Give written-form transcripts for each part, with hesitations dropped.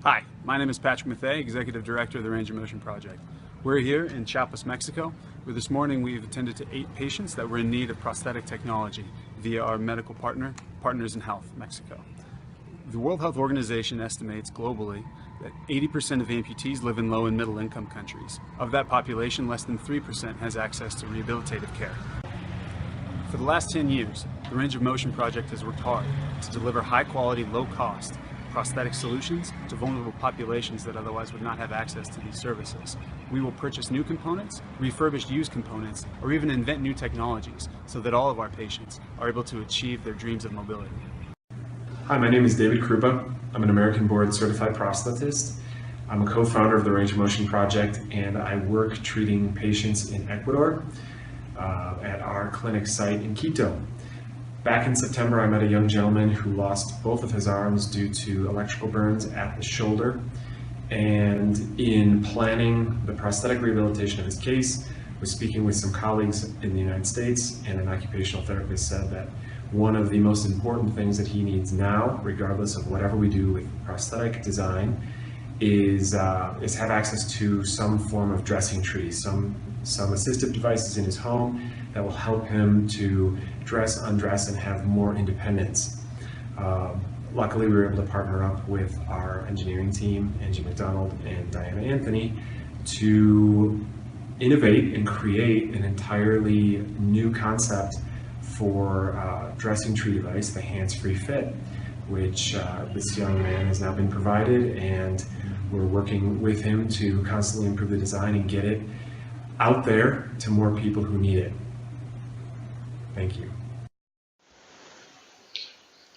Hi, my name is Patrick Mathey, Executive Director of the Range of Motion Project. We're here in Chiapas, Mexico, where this morning we've attended to 8 patients that were in need of prosthetic technology via our medical partner, Partners in Health, Mexico. The World Health Organization estimates globally that 80% of amputees live in low and middle income countries. Of that population, less than 3% has access to rehabilitative care. For the last 10 years, the Range of Motion Project has worked hard to deliver high-quality, low-cost prosthetic solutions to vulnerable populations that otherwise would not have access to these services. We will purchase new components, refurbish used components, or even invent new technologies so that all of our patients are able to achieve their dreams of mobility. Hi, my name is David Krupa. I'm an American Board Certified Prosthetist. I'm a co-founder of the Range of Motion Project, and I work treating patients in Ecuador at our clinic site in Quito. Back in September, I met a young gentleman who lost both of his arms due to electrical burns at the shoulder. And in planning the prosthetic rehabilitation of his case, was speaking with some colleagues in the United States, and an occupational therapist said that one of the most important things that he needs now, regardless of whatever we do with prosthetic design, is have access to some form of dressing tree, some assistive devices in his home that will help him to dress, undress, and have more independence. Luckily, we were able to partner up with our engineering team, Angie McDonald and Diana Anthony, to innovate and create an entirely new concept for dressing tree device, the HandsFree Fit, which this young man has now been provided, and we're working with him to constantly improve the design and get it out there to more people who need it. Thank you.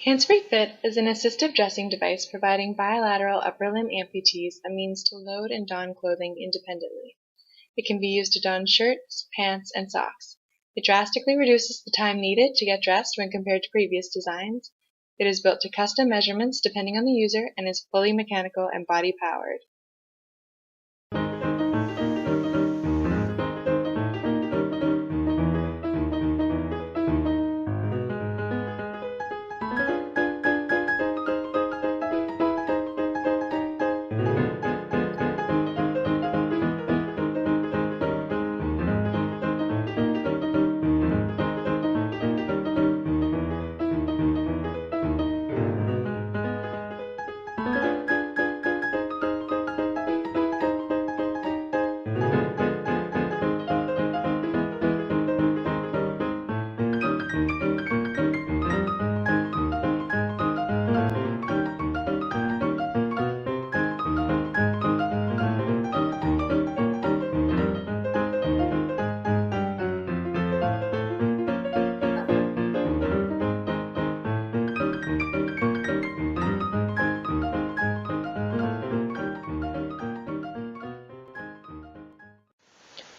HandsFree Fit is an assistive dressing device providing bilateral upper limb amputees a means to load and don clothing independently. It can be used to don shirts, pants, and socks. It drastically reduces the time needed to get dressed when compared to previous designs. It is built to custom measurements depending on the user and is fully mechanical and body powered.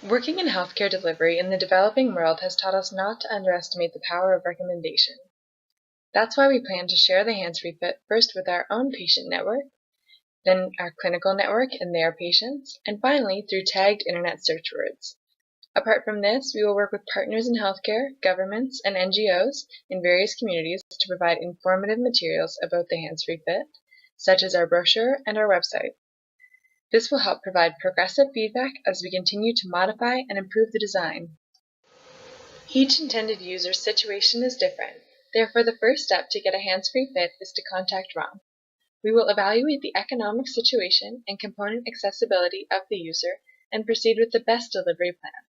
Working in healthcare delivery in the developing world has taught us not to underestimate the power of recommendation. That's why we plan to share the HandsFree Fit first with our own patient network, then our clinical network and their patients, and finally through tagged internet search words. Apart from this, we will work with partners in healthcare, governments, and NGOs in various communities to provide informative materials about the HandsFree Fit, such as our brochure and our website. This will help provide progressive feedback as we continue to modify and improve the design. Each intended user's situation is different, therefore the first step to get a HandsFree Fit is to contact ROM. We will evaluate the economic situation and component accessibility of the user and proceed with the best delivery plan.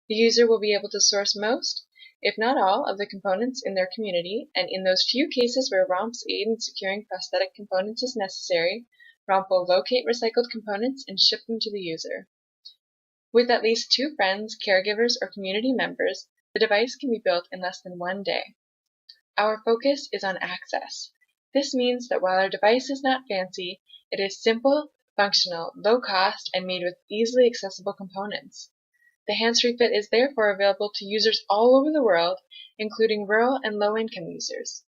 The user will be able to source most, if not all, of the components in their community, and in those few cases where ROM's aid in securing prosthetic components is necessary, ROMP will locate recycled components and ship them to the user. With at least 2 friends, caregivers, or community members, the device can be built in less than 1 day. Our focus is on access. This means that while our device is not fancy, it is simple, functional, low cost, and made with easily accessible components. The HandsFree Fit is therefore available to users all over the world, including rural and low-income users.